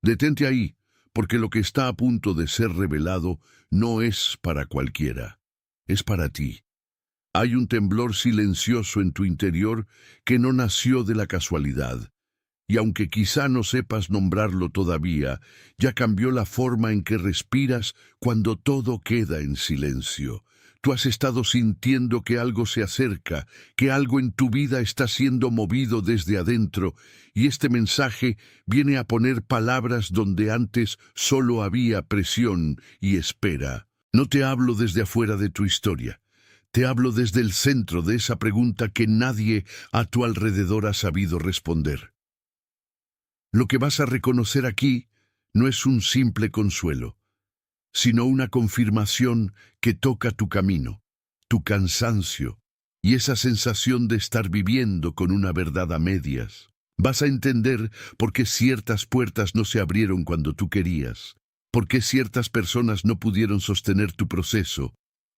Detente ahí, porque lo que está a punto de ser revelado no es para cualquiera, es para ti. Hay un temblor silencioso en tu interior que no nació de la casualidad, y aunque quizá no sepas nombrarlo todavía, ya cambió la forma en que respiras cuando todo queda en silencio. Tú has estado sintiendo que algo se acerca, que algo en tu vida está siendo movido desde adentro, y este mensaje viene a poner palabras donde antes solo había presión y espera. No te hablo desde afuera de tu historia. Te hablo desde el centro de esa pregunta que nadie a tu alrededor ha sabido responder. Lo que vas a reconocer aquí no es un simple consuelo, sino una confirmación que toca tu camino, tu cansancio y esa sensación de estar viviendo con una verdad a medias. Vas a entender por qué ciertas puertas no se abrieron cuando tú querías, por qué ciertas personas no pudieron sostener tu proceso,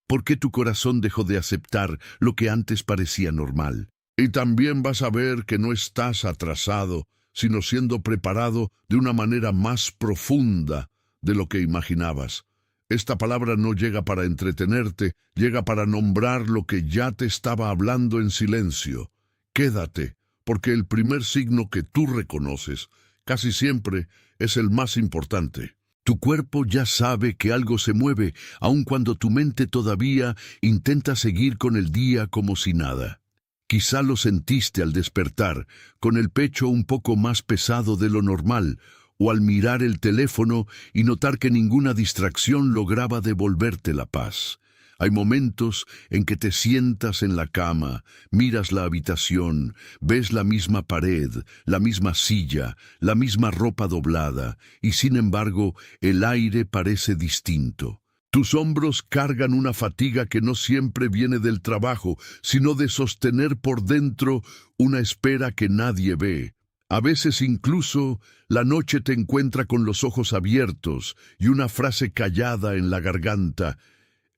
por qué tu corazón dejó de aceptar lo que antes parecía normal. Y también vas a ver que no estás atrasado, sino siendo preparado de una manera más profunda de lo que imaginabas. Esta palabra no llega para entretenerte, llega para nombrar lo que ya te estaba hablando en silencio. Quédate, porque el primer signo que tú reconoces, casi siempre, es el más importante. Tu cuerpo ya sabe que algo se mueve, aun cuando tu mente todavía intenta seguir con el día como si nada. Quizá lo sentiste al despertar, con el pecho un poco más pesado de lo normal, o al mirar el teléfono y notar que ninguna distracción lograba devolverte la paz. Hay momentos en que te sientas en la cama, miras la habitación, ves la misma pared, la misma silla, la misma ropa doblada, y sin embargo el aire parece distinto. Tus hombros cargan una fatiga que no siempre viene del trabajo, sino de sostener por dentro una espera que nadie ve. A veces incluso la noche te encuentra con los ojos abiertos y una frase callada en la garganta: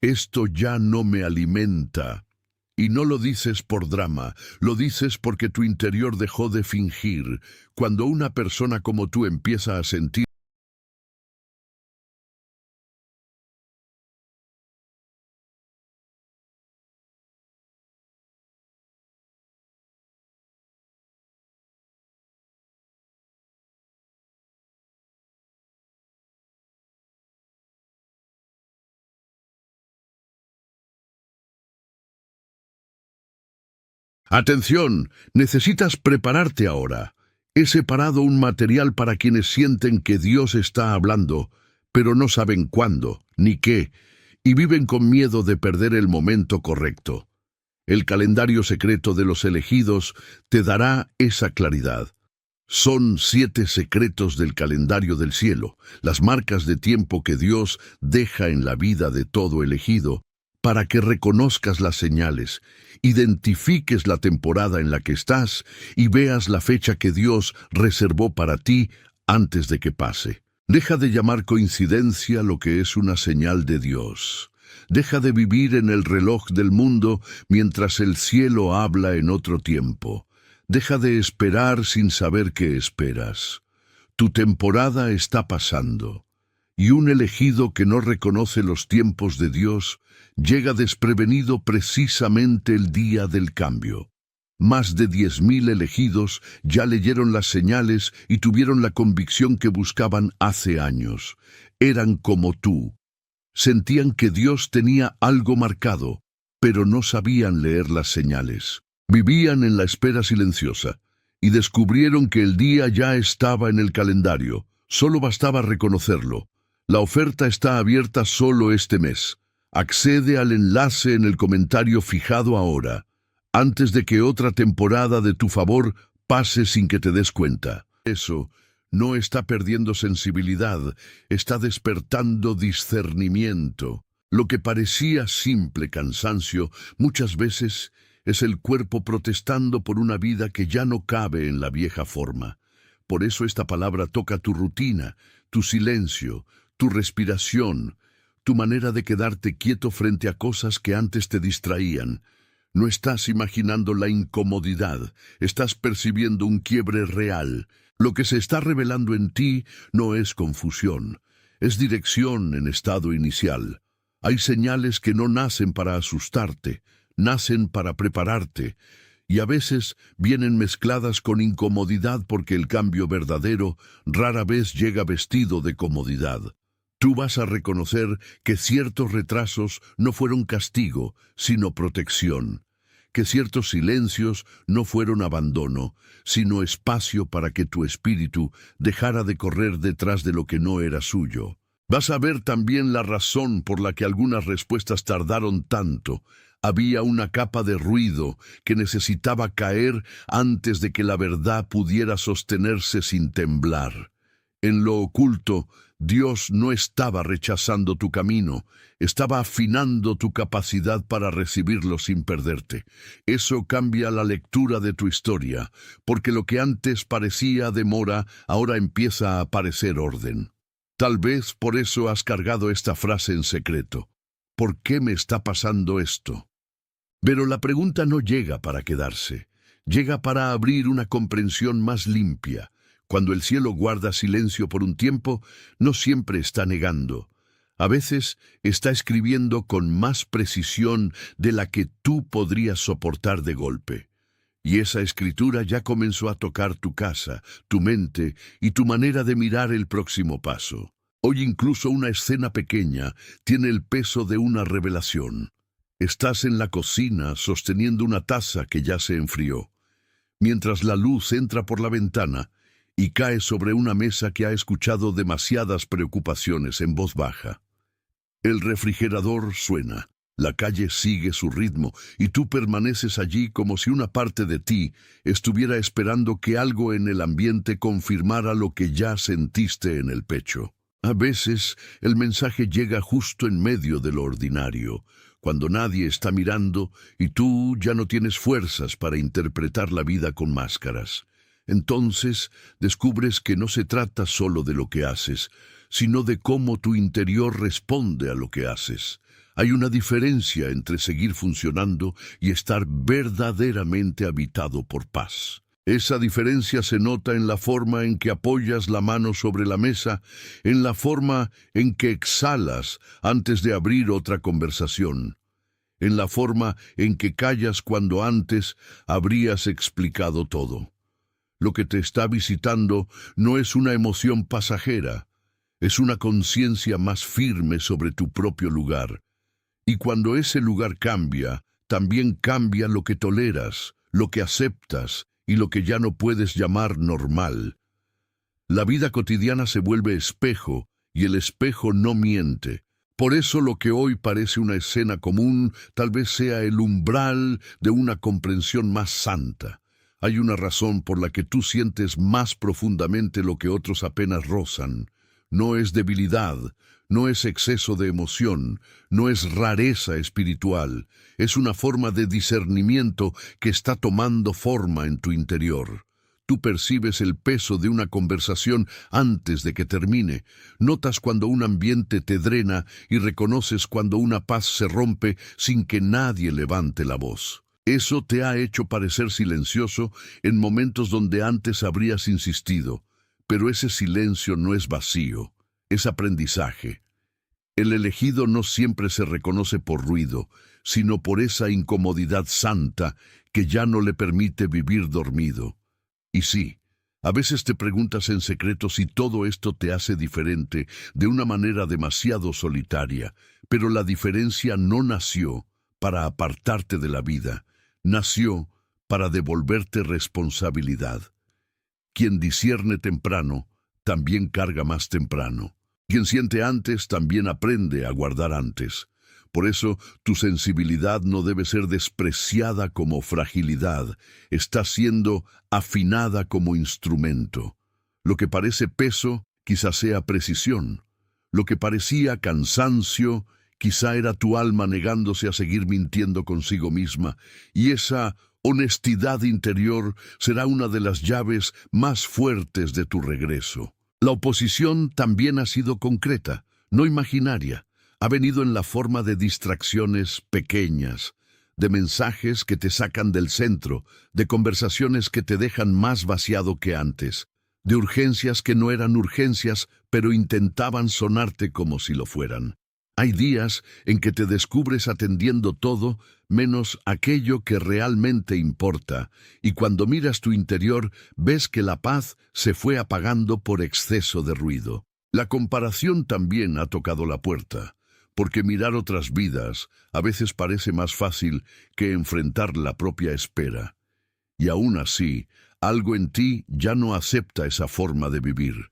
esto ya no me alimenta. Y no lo dices por drama, lo dices porque tu interior dejó de fingir. Cuando una persona como tú empieza a sentir atención, necesitas prepararte ahora. He separado un material para quienes sienten que Dios está hablando, pero no saben cuándo, ni qué, y viven con miedo de perder el momento correcto. El calendario secreto de los elegidos te dará esa claridad. Son 7 secretos del calendario del cielo, las marcas de tiempo que Dios deja en la vida de todo elegido, para que reconozcas las señales, identifiques la temporada en la que estás y veas la fecha que Dios reservó para ti antes de que pase. Deja de llamar coincidencia lo que es una señal de Dios. Deja de vivir en el reloj del mundo mientras el cielo habla en otro tiempo. Deja de esperar sin saber qué esperas. Tu temporada está pasando, y un elegido que no reconoce los tiempos de Dios llega desprevenido precisamente el día del cambio. Más de 10.000 elegidos ya leyeron las señales y tuvieron la convicción que buscaban hace años. Eran como tú. Sentían que Dios tenía algo marcado, pero no sabían leer las señales. Vivían en la espera silenciosa y descubrieron que el día ya estaba en el calendario. Solo bastaba reconocerlo. La oferta está abierta solo este mes. Accede al enlace en el comentario fijado ahora, antes de que otra temporada de tu favor pase sin que te des cuenta. Eso no está perdiendo sensibilidad, está despertando discernimiento. Lo que parecía simple cansancio, muchas veces es el cuerpo protestando por una vida que ya no cabe en la vieja forma. Por eso esta palabra toca tu rutina, tu silencio, tu respiración, tu manera de quedarte quieto frente a cosas que antes te distraían. No estás imaginando la incomodidad, estás percibiendo un quiebre real. Lo que se está revelando en ti no es confusión, es dirección en estado inicial. Hay señales que no nacen para asustarte, nacen para prepararte, y a veces vienen mezcladas con incomodidad porque el cambio verdadero rara vez llega vestido de comodidad. Tú vas a reconocer que ciertos retrasos no fueron castigo, sino protección, que ciertos silencios no fueron abandono, sino espacio para que tu espíritu dejara de correr detrás de lo que no era suyo. Vas a ver también la razón por la que algunas respuestas tardaron tanto. Había una capa de ruido que necesitaba caer antes de que la verdad pudiera sostenerse sin temblar. En lo oculto, Dios no estaba rechazando tu camino, estaba afinando tu capacidad para recibirlo sin perderte. Eso cambia la lectura de tu historia, porque lo que antes parecía demora, ahora empieza a parecer orden. Tal vez por eso has cargado esta frase en secreto. ¿Por qué me está pasando esto? Pero la pregunta no llega para quedarse, llega para abrir una comprensión más limpia. Cuando el cielo guarda silencio por un tiempo, no siempre está negando. A veces está escribiendo con más precisión de la que tú podrías soportar de golpe. Y esa escritura ya comenzó a tocar tu casa, tu mente y tu manera de mirar el próximo paso. Hoy incluso una escena pequeña tiene el peso de una revelación. Estás en la cocina sosteniendo una taza que ya se enfrió, mientras la luz entra por la ventana y cae sobre una mesa que ha escuchado demasiadas preocupaciones en voz baja. El refrigerador suena, la calle sigue su ritmo y tú permaneces allí como si una parte de ti estuviera esperando que algo en el ambiente confirmara lo que ya sentiste en el pecho. A veces el mensaje llega justo en medio de lo ordinario, cuando nadie está mirando y tú ya no tienes fuerzas para interpretar la vida con máscaras. Entonces descubres que no se trata solo de lo que haces, sino de cómo tu interior responde a lo que haces. Hay una diferencia entre seguir funcionando y estar verdaderamente habitado por paz. Esa diferencia se nota en la forma en que apoyas la mano sobre la mesa, en la forma en que exhalas antes de abrir otra conversación, en la forma en que callas cuando antes habrías explicado todo. Lo que te está visitando no es una emoción pasajera, es una conciencia más firme sobre tu propio lugar. Y cuando ese lugar cambia, también cambia lo que toleras, lo que aceptas y lo que ya no puedes llamar normal. La vida cotidiana se vuelve espejo y el espejo no miente. Por eso lo que hoy parece una escena común tal vez sea el umbral de una comprensión más santa. Hay una razón por la que tú sientes más profundamente lo que otros apenas rozan. No es debilidad, no es exceso de emoción, no es rareza espiritual, es una forma de discernimiento que está tomando forma en tu interior. Tú percibes el peso de una conversación antes de que termine, notas cuando un ambiente te drena y reconoces cuando una paz se rompe sin que nadie levante la voz. Eso te ha hecho parecer silencioso en momentos donde antes habrías insistido, pero ese silencio no es vacío, es aprendizaje. El elegido no siempre se reconoce por ruido, sino por esa incomodidad santa que ya no le permite vivir dormido. Y sí, a veces te preguntas en secreto si todo esto te hace diferente de una manera demasiado solitaria, pero la diferencia no nació para apartarte de la vida, nació para devolverte responsabilidad. Quien discierne temprano, también carga más temprano. Quien siente antes, también aprende a guardar antes. Por eso, tu sensibilidad no debe ser despreciada como fragilidad, está siendo afinada como instrumento. Lo que parece peso, quizá sea precisión. Lo que parecía cansancio, quizá era tu alma negándose a seguir mintiendo consigo misma, y esa honestidad interior será una de las llaves más fuertes de tu regreso. La oposición también ha sido concreta, no imaginaria. Ha venido en la forma de distracciones pequeñas, de mensajes que te sacan del centro, de conversaciones que te dejan más vaciado que antes, de urgencias que no eran urgencias, pero intentaban sonarte como si lo fueran. Hay días en que te descubres atendiendo todo menos aquello que realmente importa, y cuando miras tu interior ves que la paz se fue apagando por exceso de ruido. La comparación también ha tocado la puerta, porque mirar otras vidas a veces parece más fácil que enfrentar la propia espera. Y aún así, algo en ti ya no acepta esa forma de vivir.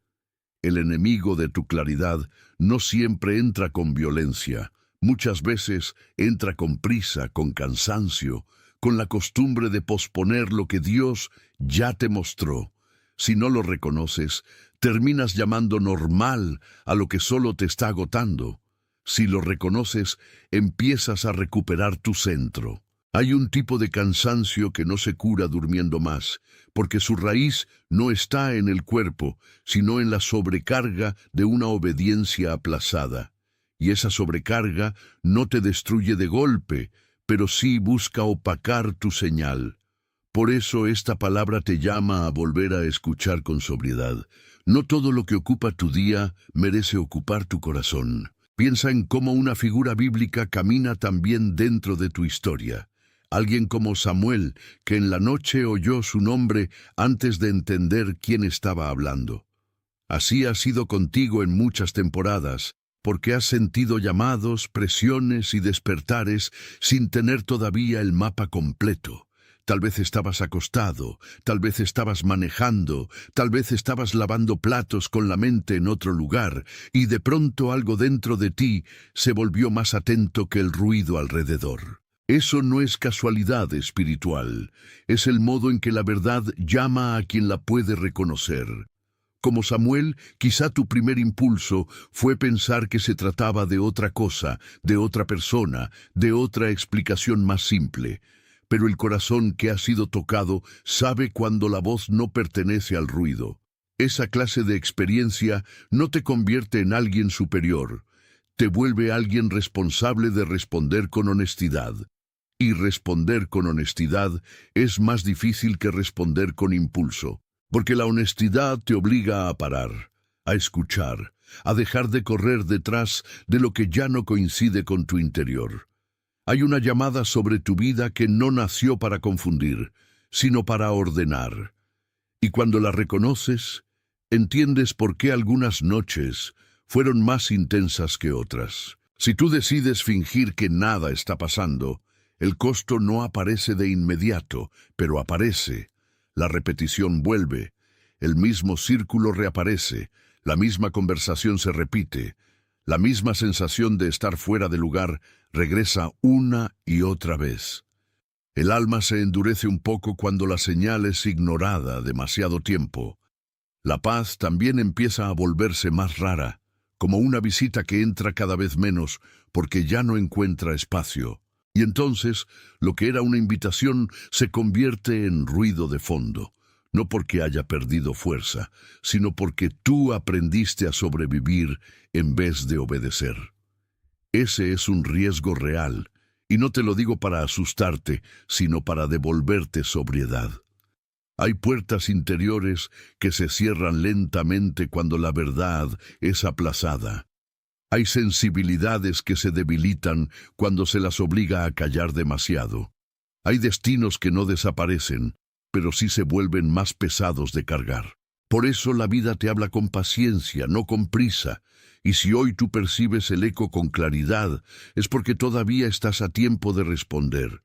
El enemigo de tu claridad no siempre entra con violencia, muchas veces entra con prisa, con cansancio, con la costumbre de posponer lo que Dios ya te mostró. Si no lo reconoces, terminas llamando normal a lo que solo te está agotando. Si lo reconoces, empiezas a recuperar tu centro. Hay un tipo de cansancio que no se cura durmiendo más, porque su raíz no está en el cuerpo, sino en la sobrecarga de una obediencia aplazada. Y esa sobrecarga no te destruye de golpe, pero sí busca opacar tu señal. Por eso esta palabra te llama a volver a escuchar con sobriedad. No todo lo que ocupa tu día merece ocupar tu corazón. Piensa en cómo una figura bíblica camina también dentro de tu historia. Alguien como Samuel, que en la noche oyó su nombre antes de entender quién estaba hablando. Así ha sido contigo en muchas temporadas, porque has sentido llamados, presiones y despertares sin tener todavía el mapa completo. Tal vez estabas acostado, tal vez estabas manejando, tal vez estabas lavando platos con la mente en otro lugar, y de pronto algo dentro de ti se volvió más atento que el ruido alrededor. Eso no es casualidad espiritual, es el modo en que la verdad llama a quien la puede reconocer. Como Samuel, quizá tu primer impulso fue pensar que se trataba de otra cosa, de otra persona, de otra explicación más simple. Pero el corazón que ha sido tocado sabe cuando la voz no pertenece al ruido. Esa clase de experiencia no te convierte en alguien superior, te vuelve alguien responsable de responder con honestidad. Y responder con honestidad es más difícil que responder con impulso, porque la honestidad te obliga a parar, a escuchar, a dejar de correr detrás de lo que ya no coincide con tu interior. Hay una llamada sobre tu vida que no nació para confundir, sino para ordenar. Y cuando la reconoces, entiendes por qué algunas noches fueron más intensas que otras. Si tú decides fingir que nada está pasando, el costo no aparece de inmediato, pero aparece. La repetición vuelve, el mismo círculo reaparece, la misma conversación se repite, la misma sensación de estar fuera de lugar regresa una y otra vez. El alma se endurece un poco cuando la señal es ignorada demasiado tiempo. La paz también empieza a volverse más rara, como una visita que entra cada vez menos porque ya no encuentra espacio. Y entonces, lo que era una invitación se convierte en ruido de fondo, no porque haya perdido fuerza, sino porque tú aprendiste a sobrevivir en vez de obedecer. Ese es un riesgo real, y no te lo digo para asustarte, sino para devolverte sobriedad. Hay puertas interiores que se cierran lentamente cuando la verdad es aplazada. Hay sensibilidades que se debilitan cuando se las obliga a callar demasiado. Hay destinos que no desaparecen, pero sí se vuelven más pesados de cargar. Por eso la vida te habla con paciencia, no con prisa, y si hoy tú percibes el eco con claridad, es porque todavía estás a tiempo de responder.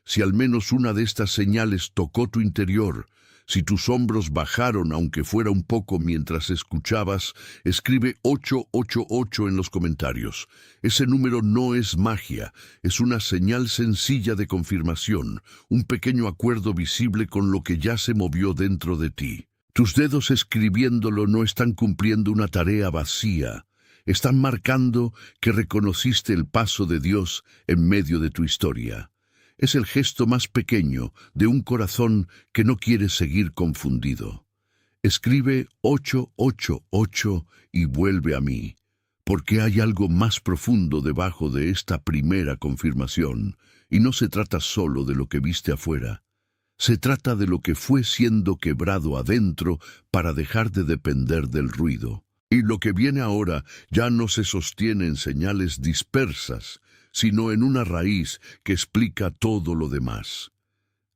Si al menos una de estas señales tocó tu interior, si tus hombros bajaron aunque fuera un poco mientras escuchabas, escribe 888 en los comentarios. Ese número no es magia, es una señal sencilla de confirmación, un pequeño acuerdo visible con lo que ya se movió dentro de ti. Tus dedos escribiéndolo no están cumpliendo una tarea vacía, están marcando que reconociste el paso de Dios en medio de tu historia. Es el gesto más pequeño de un corazón que no quiere seguir confundido. Escribe 888 y vuelve a mí, porque hay algo más profundo debajo de esta primera confirmación, y no se trata solo de lo que viste afuera. Se trata de lo que fue siendo quebrado adentro para dejar de depender del ruido. Y lo que viene ahora ya no se sostiene en señales dispersas, sino en una raíz que explica todo lo demás.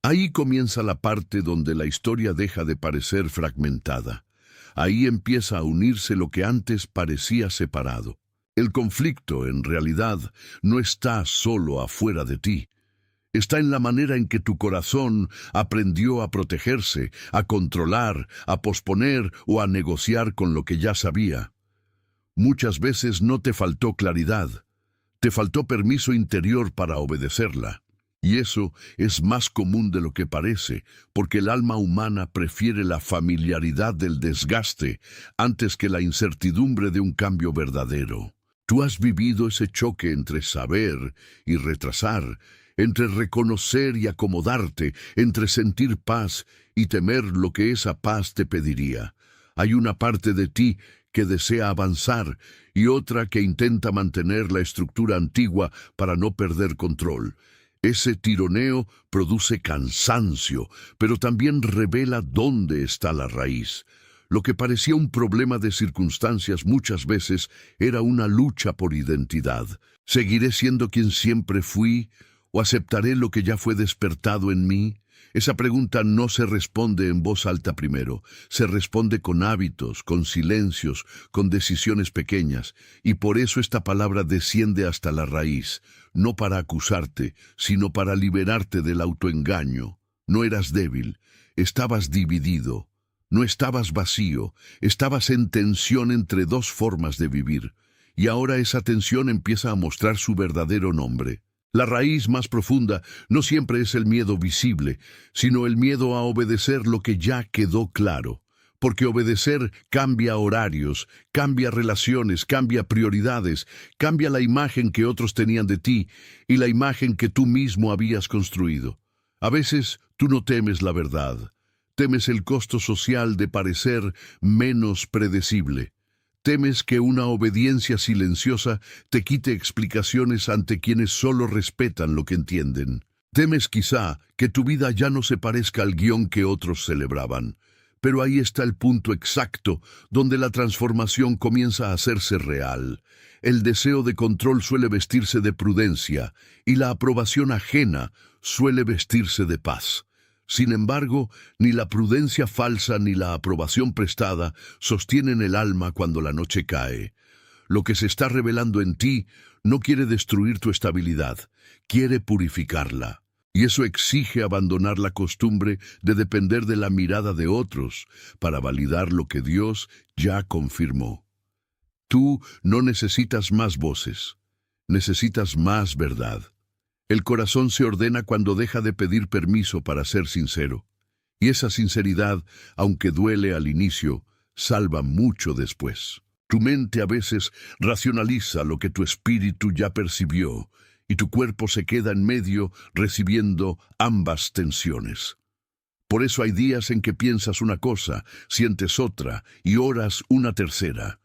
Ahí comienza la parte donde la historia deja de parecer fragmentada. Ahí empieza a unirse lo que antes parecía separado. El conflicto, en realidad, no está solo afuera de ti. Está en la manera en que tu corazón aprendió a protegerse, a controlar, a posponer o a negociar con lo que ya sabía. Muchas veces no te faltó claridad, te faltó permiso interior para obedecerla. Y eso es más común de lo que parece, porque el alma humana prefiere la familiaridad del desgaste antes que la incertidumbre de un cambio verdadero. Tú has vivido ese choque entre saber y retrasar, entre reconocer y acomodarte, entre sentir paz y temer lo que esa paz te pediría. Hay una parte de ti que desea avanzar y otra que intenta mantener la estructura antigua para no perder control. Ese tironeo produce cansancio, pero también revela dónde está la raíz. Lo que parecía un problema de circunstancias muchas veces era una lucha por identidad. ¿Seguiré siendo quien siempre fui? ¿O aceptaré lo que ya fue despertado en mí? Esa pregunta no se responde en voz alta primero, se responde con hábitos, con silencios, con decisiones pequeñas, y por eso esta palabra desciende hasta la raíz, no para acusarte, sino para liberarte del autoengaño. No eras débil, estabas dividido, no estabas vacío, estabas en tensión entre dos formas de vivir, y ahora esa tensión empieza a mostrar su verdadero nombre. La raíz más profunda no siempre es el miedo visible, sino el miedo a obedecer lo que ya quedó claro. Porque obedecer cambia horarios, cambia relaciones, cambia prioridades, cambia la imagen que otros tenían de ti y la imagen que tú mismo habías construido. A veces tú no temes la verdad, temes el costo social de parecer menos predecible. Temes que una obediencia silenciosa te quite explicaciones ante quienes solo respetan lo que entienden. Temes quizá que tu vida ya no se parezca al guión que otros celebraban. Pero ahí está el punto exacto donde la transformación comienza a hacerse real. El deseo de control suele vestirse de prudencia y la aprobación ajena suele vestirse de paz. Sin embargo, ni la prudencia falsa ni la aprobación prestada sostienen el alma cuando la noche cae. Lo que se está revelando en ti no quiere destruir tu estabilidad, quiere purificarla. Y eso exige abandonar la costumbre de depender de la mirada de otros para validar lo que Dios ya confirmó. Tú no necesitas más voces, necesitas más verdad. El corazón se ordena cuando deja de pedir permiso para ser sincero. Y esa sinceridad, aunque duele al inicio, salva mucho después. Tu mente a veces racionaliza lo que tu espíritu ya percibió, y tu cuerpo se queda en medio recibiendo ambas tensiones. Por eso hay días en que piensas una cosa, sientes otra y oras una tercera,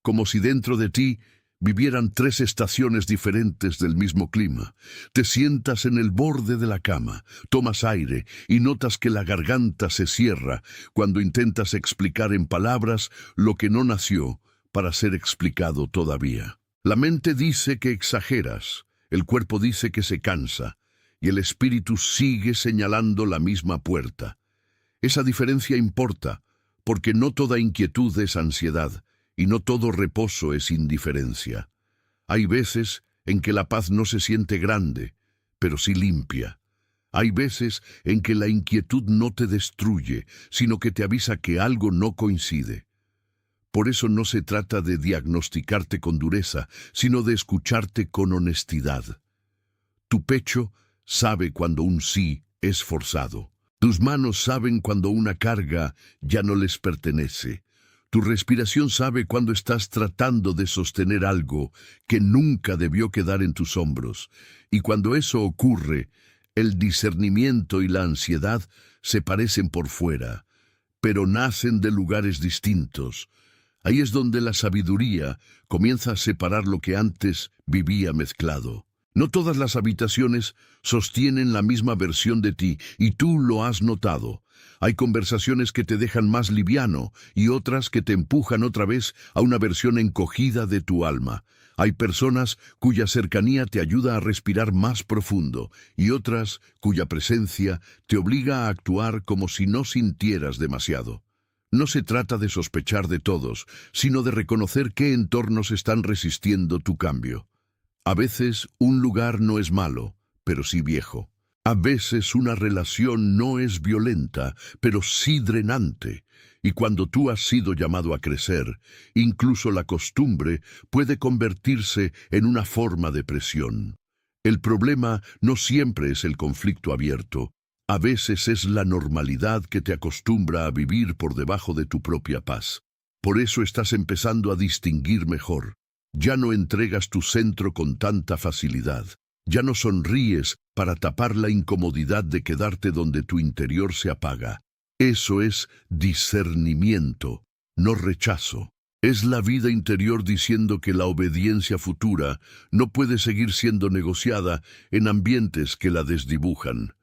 como si dentro de ti vivieran tres estaciones diferentes del mismo clima. Te sientas en el borde de la cama, tomas aire y notas que la garganta se cierra cuando intentas explicar en palabras lo que no nació para ser explicado todavía. La mente dice que exageras, el cuerpo dice que se cansa y el espíritu sigue señalando la misma puerta. Esa diferencia importa, porque no toda inquietud es ansiedad, y no todo reposo es indiferencia. Hay veces en que la paz no se siente grande, pero sí limpia. Hay veces en que la inquietud no te destruye, sino que te avisa que algo no coincide. Por eso no se trata de diagnosticarte con dureza, sino de escucharte con honestidad. Tu pecho sabe cuando un sí es forzado. Tus manos saben cuando una carga ya no les pertenece. Tu respiración sabe cuando estás tratando de sostener algo que nunca debió quedar en tus hombros. Y cuando eso ocurre, el discernimiento y la ansiedad se parecen por fuera, pero nacen de lugares distintos. Ahí es donde la sabiduría comienza a separar lo que antes vivía mezclado. No todas las habitaciones sostienen la misma versión de ti, y tú lo has notado. Hay conversaciones que te dejan más liviano y otras que te empujan otra vez a una versión encogida de tu alma. Hay personas cuya cercanía te ayuda a respirar más profundo y otras cuya presencia te obliga a actuar como si no sintieras demasiado. No se trata de sospechar de todos, sino de reconocer qué entornos están resistiendo tu cambio. A veces un lugar no es malo, pero sí viejo. A veces una relación no es violenta, pero sí drenante. Y cuando tú has sido llamado a crecer, incluso la costumbre puede convertirse en una forma de presión. El problema no siempre es el conflicto abierto. A veces es la normalidad que te acostumbra a vivir por debajo de tu propia paz. Por eso estás empezando a distinguir mejor. Ya no entregas tu centro con tanta facilidad. Ya no sonríes para tapar la incomodidad de quedarte donde tu interior se apaga. Eso es discernimiento, no rechazo. Es la vida interior diciendo que la obediencia futura no puede seguir siendo negociada en ambientes que la desdibujan.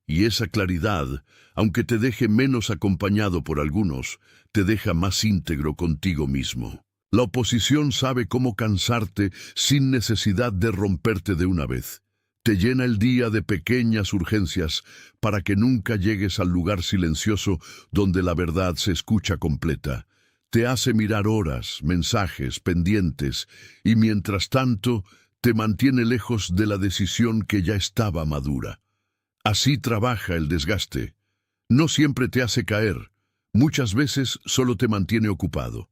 Y esa claridad, aunque te deje menos acompañado por algunos, te deja más íntegro contigo mismo. La oposición sabe cómo cansarte sin necesidad de romperte de una vez. Te llena el día de pequeñas urgencias para que nunca llegues al lugar silencioso donde la verdad se escucha completa. Te hace mirar horas, mensajes, pendientes, y mientras tanto te mantiene lejos de la decisión que ya estaba madura. Así trabaja el desgaste. No siempre te hace caer, muchas veces solo te mantiene ocupado.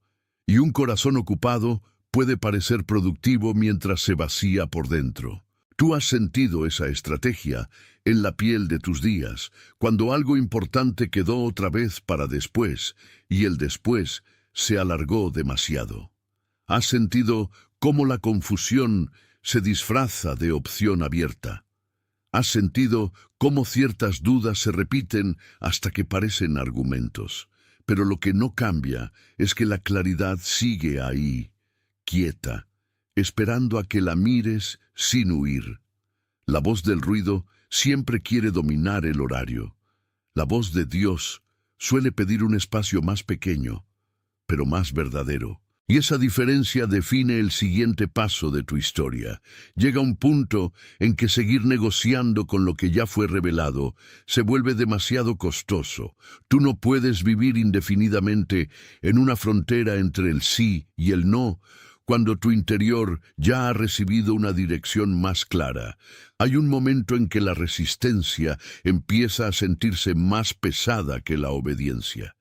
Y un corazón ocupado puede parecer productivo mientras se vacía por dentro. Tú has sentido esa estrategia en la piel de tus días, cuando algo importante quedó otra vez para después, y el después se alargó demasiado. Has sentido cómo la confusión se disfraza de opción abierta. Has sentido cómo ciertas dudas se repiten hasta que parecen argumentos. Pero lo que no cambia es que la claridad sigue ahí, quieta, esperando a que la mires sin huir. La voz del ruido siempre quiere dominar el horario. La voz de Dios suele pedir un espacio más pequeño, pero más verdadero. Y esa diferencia define el siguiente paso de tu historia. Llega un punto en que seguir negociando con lo que ya fue revelado se vuelve demasiado costoso. Tú no puedes vivir indefinidamente en una frontera entre el sí y el no, cuando tu interior ya ha recibido una dirección más clara. Hay un momento en que la resistencia empieza a sentirse más pesada que la obediencia.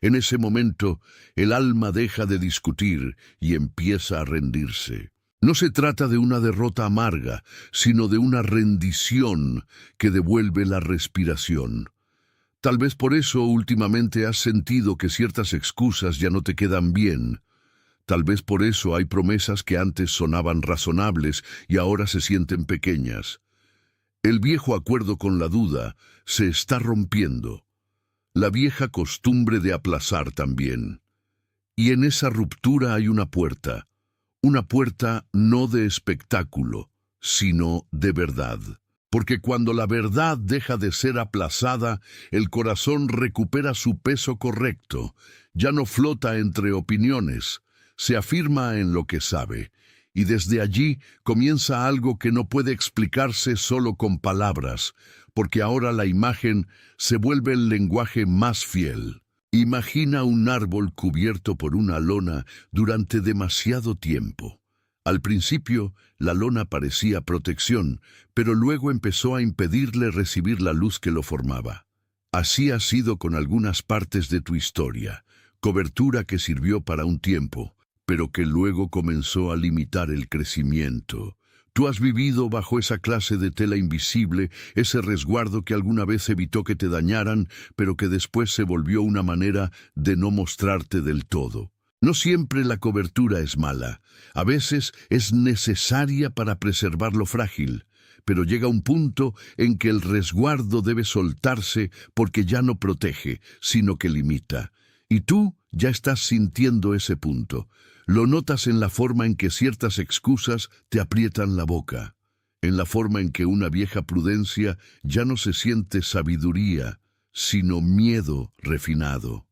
En ese momento, el alma deja de discutir y empieza a rendirse. No se trata de una derrota amarga, sino de una rendición que devuelve la respiración. Tal vez por eso últimamente has sentido que ciertas excusas ya no te quedan bien. Tal vez por eso hay promesas que antes sonaban razonables y ahora se sienten pequeñas. El viejo acuerdo con la duda se está rompiendo. La vieja costumbre de aplazar también. Y en esa ruptura hay una puerta no de espectáculo, sino de verdad. Porque cuando la verdad deja de ser aplazada, el corazón recupera su peso correcto, ya no flota entre opiniones, se afirma en lo que sabe, y desde allí comienza algo que no puede explicarse solo con palabras, porque ahora la imagen se vuelve el lenguaje más fiel. Imagina un árbol cubierto por una lona durante demasiado tiempo. Al principio, la lona parecía protección, pero luego empezó a impedirle recibir la luz que lo formaba. Así ha sido con algunas partes de tu historia, cobertura que sirvió para un tiempo, pero que luego comenzó a limitar el crecimiento. Tú has vivido bajo esa clase de tela invisible, ese resguardo que alguna vez evitó que te dañaran, pero que después se volvió una manera de no mostrarte del todo. No siempre la cobertura es mala, a veces es necesaria para preservar lo frágil, pero llega un punto en que el resguardo debe soltarse porque ya no protege, sino que limita. Y tú ya estás sintiendo ese punto. Lo notas en la forma en que ciertas excusas te aprietan la boca. en la forma en que una vieja prudencia ya no se siente sabiduría, sino miedo refinado.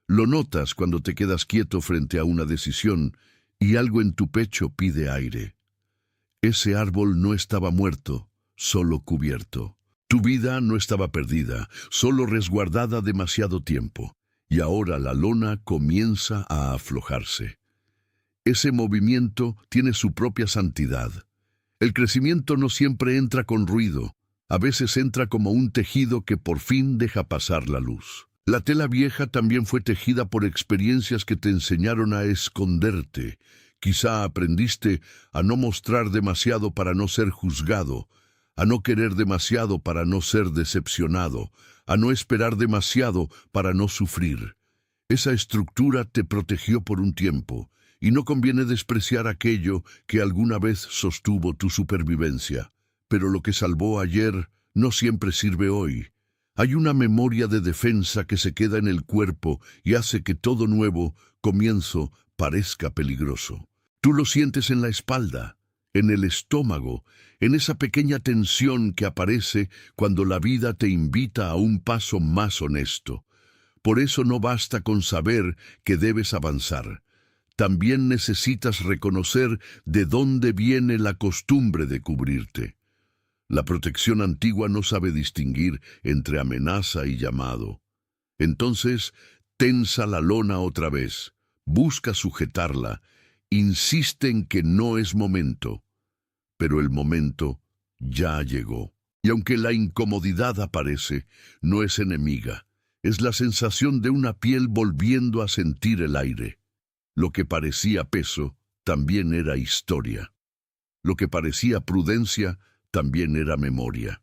Lo notas cuando te quedas quieto frente a una decisión y algo en tu pecho pide aire. Ese árbol no estaba muerto, solo cubierto. Tu vida no estaba perdida, solo resguardada demasiado tiempo, y ahora la lona comienza a aflojarse. Ese movimiento tiene su propia santidad. El crecimiento no siempre entra con ruido, a veces entra como un tejido que por fin deja pasar la luz. La tela vieja también fue tejida por experiencias que te enseñaron a esconderte. Quizá aprendiste a no mostrar demasiado para no ser juzgado, a no querer demasiado para no ser decepcionado, a no esperar demasiado para no sufrir. Esa estructura te protegió por un tiempo, y no conviene despreciar aquello que alguna vez sostuvo tu supervivencia. Pero lo que salvó ayer no siempre sirve hoy. Hay una memoria de defensa que se queda en el cuerpo y hace que todo nuevo comienzo parezca peligroso. Tú lo sientes en la espalda, en el estómago, en esa pequeña tensión que aparece cuando la vida te invita a un paso más honesto. Por eso no basta con saber que debes avanzar. También necesitas reconocer de dónde viene la costumbre de cubrirte. La protección antigua no sabe distinguir entre amenaza y llamado. Entonces, tensa la lona otra vez, busca sujetarla, insiste en que no es momento. Pero el momento ya llegó. Y aunque la incomodidad aparece, no es enemiga. Es la sensación de una piel volviendo a sentir el aire. Lo que parecía peso también era historia. Lo que parecía prudencia también era memoria.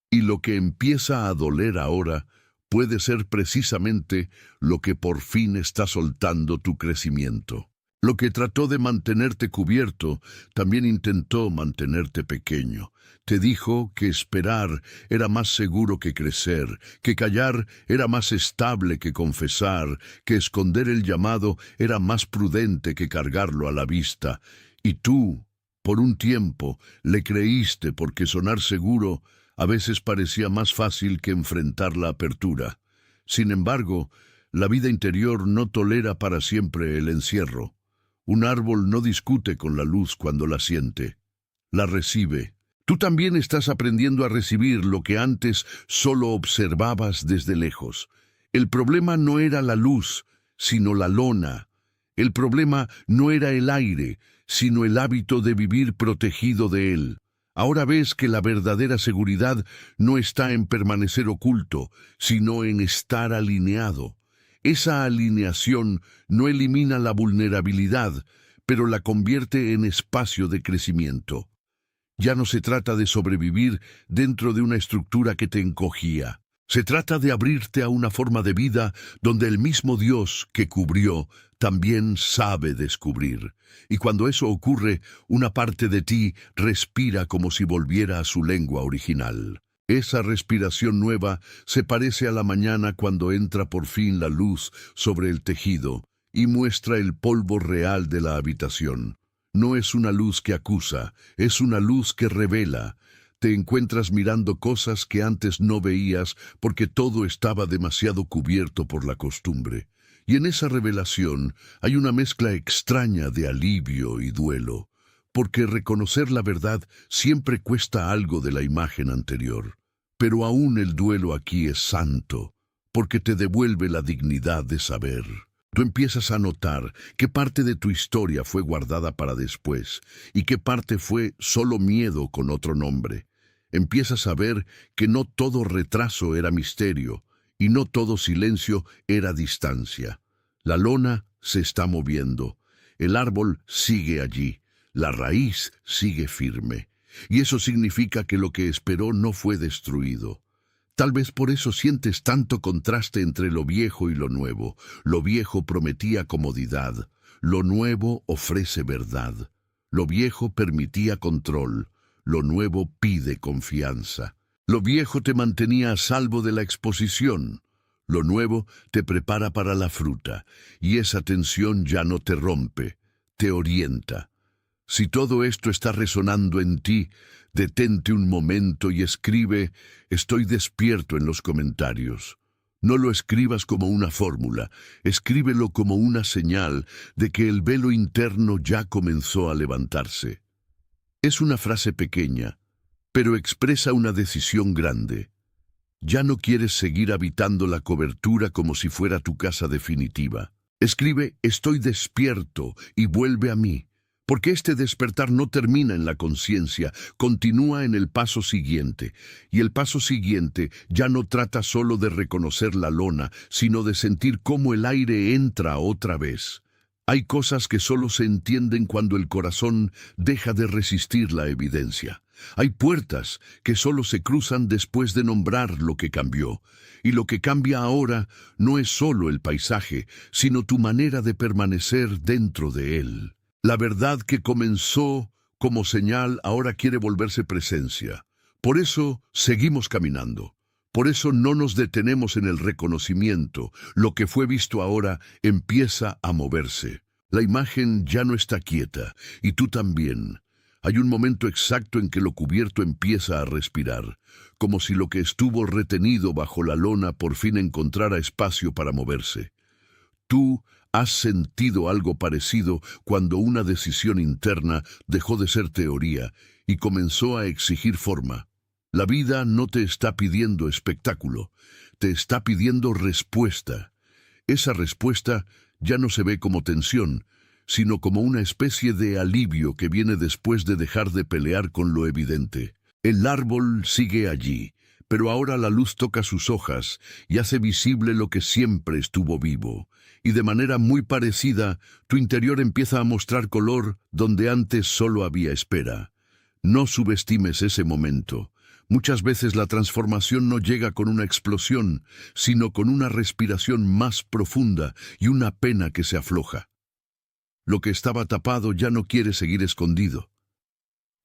Y lo que empieza a doler ahora puede ser precisamente lo que por fin está soltando tu crecimiento. Lo que trató de mantenerte cubierto también intentó mantenerte pequeño. Te dijo que esperar era más seguro que crecer, que callar era más estable que confesar, que esconder el llamado era más prudente que cargarlo a la vista. Y tú, por un tiempo, le creíste porque sonar seguro a veces parecía más fácil que enfrentar la apertura. Sin embargo, la vida interior no tolera para siempre el encierro. Un árbol no discute con la luz cuando la siente, la recibe. Tú también estás aprendiendo a recibir lo que antes solo observabas desde lejos. El problema no era la luz, sino la lona. El problema no era el aire, sino el hábito de vivir protegido de él. Ahora ves que la verdadera seguridad no está en permanecer oculto, sino en estar alineado. Esa alineación no elimina la vulnerabilidad, pero la convierte en espacio de crecimiento. Ya no se trata de sobrevivir dentro de una estructura que te encogía. Se trata de abrirte a una forma de vida donde el mismo Dios que cubrió también sabe descubrir. Y cuando eso ocurre, una parte de ti respira como si volviera a su lengua original. Esa respiración nueva se parece a la mañana cuando entra por fin la luz sobre el tejido y muestra el polvo real de la habitación. No es una luz que acusa, es una luz que revela. Te encuentras mirando cosas que antes no veías porque todo estaba demasiado cubierto por la costumbre. Y en esa revelación hay una mezcla extraña de alivio y duelo, porque reconocer la verdad siempre cuesta algo de la imagen anterior. Pero aún el duelo aquí es santo, porque te devuelve la dignidad de saber. Tú empiezas a notar qué parte de tu historia fue guardada para después y qué parte fue solo miedo con otro nombre. Empiezas a ver que no todo retraso era misterio y no todo silencio era distancia. La lona se está moviendo, el árbol sigue allí, la raíz sigue firme. Y eso significa que lo que esperó no fue destruido. Tal vez por eso sientes tanto contraste entre lo viejo y lo nuevo. Lo viejo prometía comodidad, lo nuevo ofrece verdad. Lo viejo permitía control, lo nuevo pide confianza. Lo viejo te mantenía a salvo de la exposición, lo nuevo te prepara para la fruta, y esa tensión ya no te rompe, te orienta. Si todo esto está resonando en ti, detente un momento y escribe "Estoy despierto" en los comentarios. No lo escribas como una fórmula, escríbelo como una señal de que el velo interno ya comenzó a levantarse. Es una frase pequeña, pero expresa una decisión grande. Ya no quieres seguir habitando la cobertura como si fuera tu casa definitiva. Escribe "Estoy despierto" y vuelve a mí, porque este despertar no termina en la conciencia, continúa en el paso siguiente. Y el paso siguiente ya no trata solo de reconocer la lona, sino de sentir cómo el aire entra otra vez. Hay cosas que solo se entienden cuando el corazón deja de resistir la evidencia. Hay puertas que solo se cruzan después de nombrar lo que cambió. Y lo que cambia ahora no es solo el paisaje, sino tu manera de permanecer dentro de él. La verdad que comenzó como señal ahora quiere volverse presencia. Por eso seguimos caminando. Por eso no nos detenemos en el reconocimiento. Lo que fue visto ahora empieza a moverse. La imagen ya no está quieta, y tú también. Hay un momento exacto en que lo cubierto empieza a respirar, como si lo que estuvo retenido bajo la lona por fin encontrara espacio para moverse. Tú has sentido algo parecido cuando una decisión interna dejó de ser teoría y comenzó a exigir forma. La vida no te está pidiendo espectáculo, te está pidiendo respuesta. Esa respuesta ya no se ve como tensión, sino como una especie de alivio que viene después de dejar de pelear con lo evidente. El árbol sigue allí, pero ahora la luz toca sus hojas y hace visible lo que siempre estuvo vivo. Y de manera muy parecida, tu interior empieza a mostrar color donde antes solo había espera. No subestimes ese momento. Muchas veces la transformación no llega con una explosión, sino con una respiración más profunda y una pena que se afloja. Lo que estaba tapado ya no quiere seguir escondido.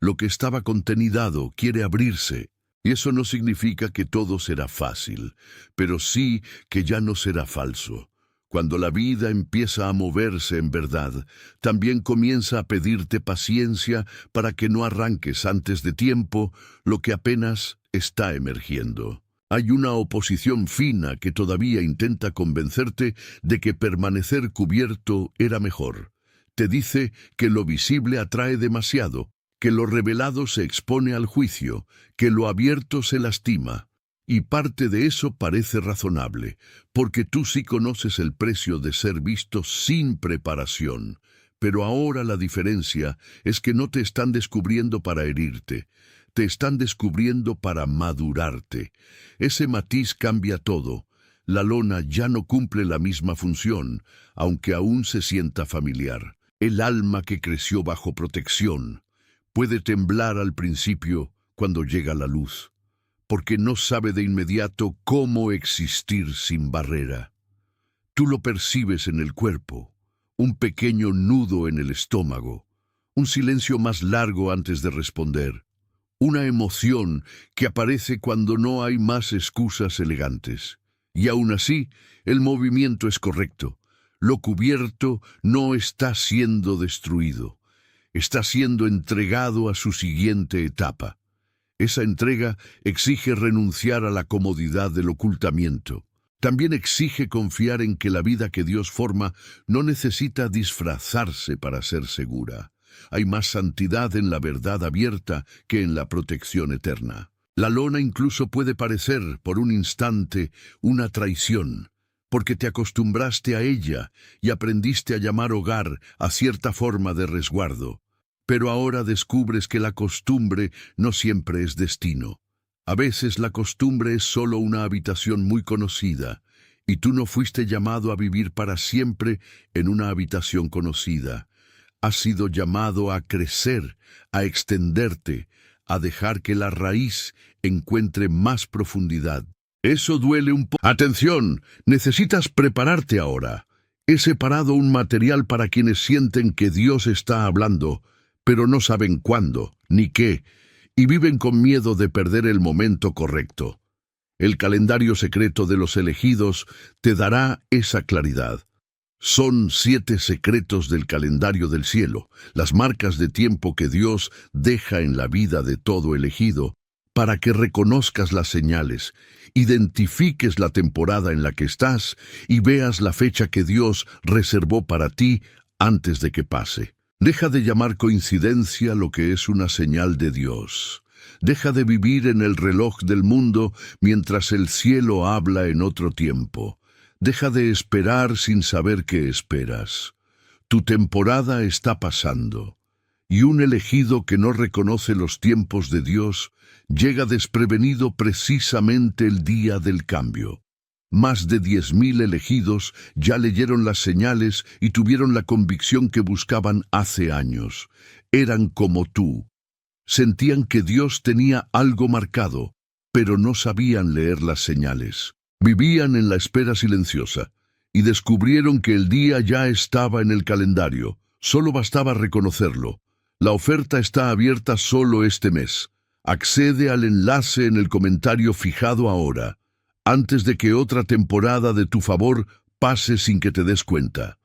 Lo que estaba contenidado quiere abrirse. Y eso no significa que todo será fácil, pero sí que ya no será falso. Cuando la vida empieza a moverse en verdad, también comienza a pedirte paciencia para que no arranques antes de tiempo lo que apenas está emergiendo. Hay una oposición fina que todavía intenta convencerte de que permanecer cubierto era mejor. Te dice que lo visible atrae demasiado, que lo revelado se expone al juicio, que lo abierto se lastima. Y parte de eso parece razonable, porque tú sí conoces el precio de ser visto sin preparación. Pero ahora la diferencia es que no te están descubriendo para herirte, te están descubriendo para madurarte. Ese matiz cambia todo. La lona ya no cumple la misma función, aunque aún se sienta familiar. El alma que creció bajo protección puede temblar al principio cuando llega la luz, porque no sabe de inmediato cómo existir sin barrera. Tú lo percibes en el cuerpo, un pequeño nudo en el estómago, un silencio más largo antes de responder, una emoción que aparece cuando no hay más excusas elegantes. Y aún así, el movimiento es correcto. Lo cubierto no está siendo destruido, está siendo entregado a su siguiente etapa. Esa entrega exige renunciar a la comodidad del ocultamiento. También exige confiar en que la vida que Dios forma no necesita disfrazarse para ser segura. Hay más santidad en la verdad abierta que en la protección eterna. La lona incluso puede parecer, por un instante, una traición, porque te acostumbraste a ella y aprendiste a llamar hogar a cierta forma de resguardo. Pero ahora descubres que la costumbre no siempre es destino. A veces la costumbre es solo una habitación muy conocida, y tú no fuiste llamado a vivir para siempre en una habitación conocida. Has sido llamado a crecer, a extenderte, a dejar que la raíz encuentre más profundidad. Eso duele un poco. ¡Atención! Necesitas prepararte ahora. He separado un material para quienes sienten que Dios está hablando, pero no saben cuándo, ni qué, y viven con miedo de perder el momento correcto. El calendario secreto de los elegidos te dará esa claridad. Son 7 secretos del calendario del cielo, las marcas de tiempo que Dios deja en la vida de todo elegido, para que reconozcas las señales, identifiques la temporada en la que estás y veas la fecha que Dios reservó para ti antes de que pase. Deja de llamar coincidencia lo que es una señal de Dios. Deja de vivir en el reloj del mundo mientras el cielo habla en otro tiempo. Deja de esperar sin saber qué esperas. Tu temporada está pasando, y un elegido que no reconoce los tiempos de Dios llega desprevenido precisamente el día del cambio. Más de 10.000 elegidos ya leyeron las señales y tuvieron la convicción que buscaban hace años. Eran como tú. Sentían que Dios tenía algo marcado, pero no sabían leer las señales. Vivían en la espera silenciosa y descubrieron que el día ya estaba en el calendario. Solo bastaba reconocerlo. La oferta está abierta solo este mes. Accede al enlace en el comentario fijado ahora, antes de que otra temporada de tu favor pase sin que te des cuenta.